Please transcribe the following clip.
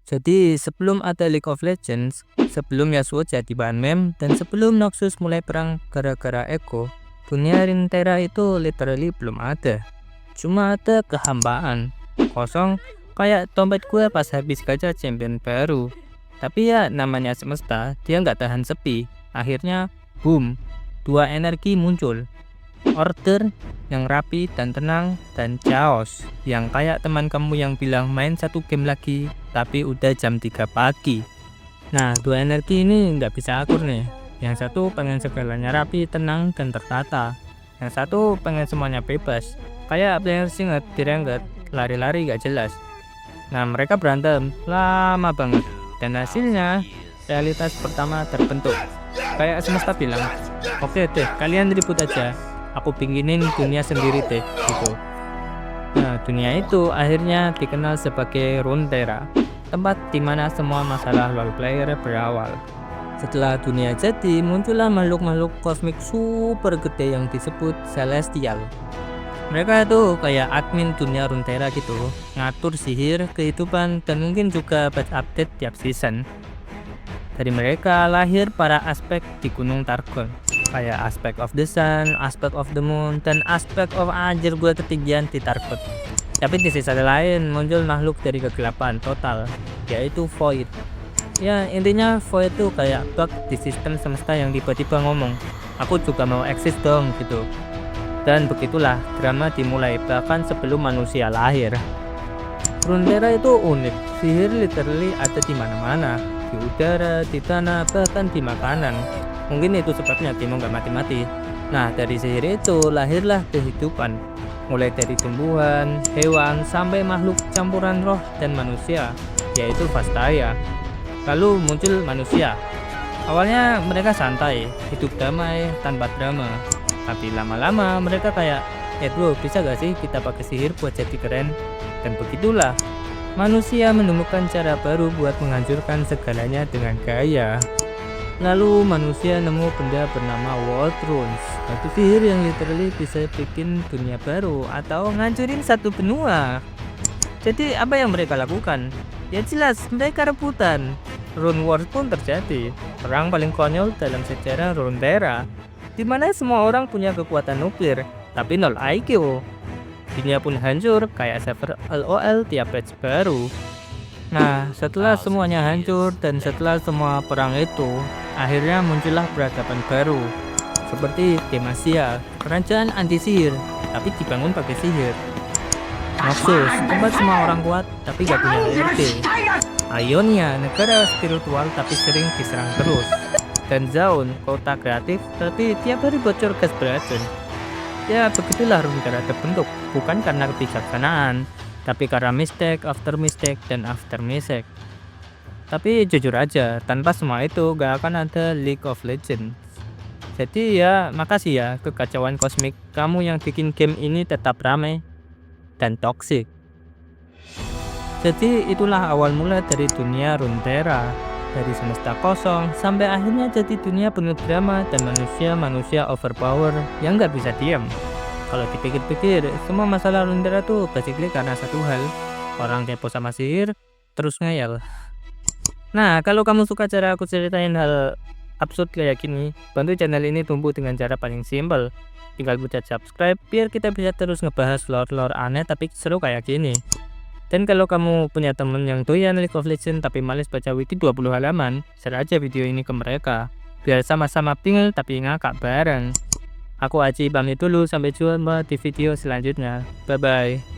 Jadi sebelum ada League of Legends, sebelum Yasuo jadi bahan meme, dan sebelum Noxus mulai perang gara-gara Echo, dunia Runeterra itu literally belum ada. Cuma ada kehambaan, kosong, kayak dompet gue pas habis gacha champion baru. Tapi ya namanya semesta, dia nggak tahan sepi. Akhirnya, boom, dua energi muncul. Order yang rapi dan tenang, dan chaos yang kayak teman kamu yang bilang main satu game lagi tapi udah jam 3 pagi. Nah, dua energi ini nggak bisa akur nih. Yang satu pengen segalanya rapi, tenang, dan tertata. Yang satu pengen semuanya bebas, kayak player singet di ranked, lari-lari gak jelas. Nah, mereka berantem lama banget, dan hasilnya realitas pertama terbentuk. Kayak semesta bilang, oke deh, kalian ribut aja, aku pinginin dunia sendiri deh, gitu. Nah, dunia itu akhirnya dikenal sebagai Runeterra, tempat dimana semua masalah LoL player berawal. Setelah dunia jadi, muncullah makhluk-makhluk kosmik super gede yang disebut Celestial. Mereka itu kayak admin dunia Runeterra gitu, ngatur sihir, kehidupan, dan mungkin juga patch update tiap season. Dari mereka lahir para aspek di Gunung Targon, kayak aspek of the sun, aspek of the moon, dan aspek of anjir gue ketinggian di Targon. Tapi di sisi lain muncul makhluk dari kegelapan total, yaitu Void. Ya intinya Void itu kayak bug di sistem semesta yang tiba-tiba ngomong, aku juga mau eksis dong gitu. Dan begitulah drama dimulai bahkan sebelum manusia lahir. Runeterra itu unik, sihir literally ada di mana-mana, di udara, di tanah, bahkan di makanan. Mungkin itu sebabnya Timo nggak mati-mati. Nah, dari sihir itu lahirlah kehidupan, mulai dari tumbuhan, hewan, sampai makhluk campuran roh dan manusia, yaitu Vastaya. Lalu muncul manusia. Awalnya mereka santai, hidup damai, tanpa drama. Tapi lama-lama mereka kayak, bro, bisa gak sih kita pakai sihir buat jadi keren? Dan begitulah, manusia menemukan cara baru buat menghancurkan segalanya dengan gaya. Lalu manusia nemu benda bernama World Runes, batu sihir yang literally bisa bikin dunia baru atau ngancurin satu benua. Jadi apa yang mereka lakukan? Ya jelas, mereka rebutan. Rune Wars pun terjadi, perang paling konyol dalam sejarah Runeterra, di mana semua orang punya kekuatan nuklir, tapi nol IQ. Dunia pun hancur kayak server LOL tiap patch baru. Nah, setelah semuanya hancur dan setelah semua perang itu, akhirnya muncullah peradaban baru, seperti Demacia, kerajaan anti sihir, tapi dibangun pakai sihir. Noxus, tempat semua orang kuat tapi gak punya HRD. Ionia, negara spiritual tapi sering diserang terus. Dan Zaun, kota kreatif tapi tiap hari bocor gas beracun. Ya begitulah Runeterra terbentuk, bukan karena kebijaksanaan, tapi karena mistake after mistake dan after mistake. Tapi jujur aja, tanpa semua itu gak akan ada League of Legends. Jadi ya makasih ya kekacauan kosmik, kamu yang bikin game ini tetap ramai dan toksik. Jadi itulah awal mula dari dunia Runeterra, dari semesta kosong sampai akhirnya jadi dunia penuh drama dan manusia-manusia overpower yang nggak bisa diam. Kalau dipikir-pikir, semua masalah Runeterra tuh basically karena satu hal, orang kepo sama sihir, terus ngeyel. Nah, kalau kamu suka cara aku ceritain hal absurd kayak gini, bantu channel ini tumbuh dengan cara paling simple. Tinggal pencet subscribe biar kita bisa terus ngebahas lore-lore aneh tapi seru kayak gini. Dan kalau kamu punya temen yang doyan League of Legends tapi males baca wiki 20 halaman, share aja video ini ke mereka, biar sama-sama bingung tapi ngakak bareng. Aku Aji pamit dulu, sampai jumpa di video selanjutnya. Bye bye.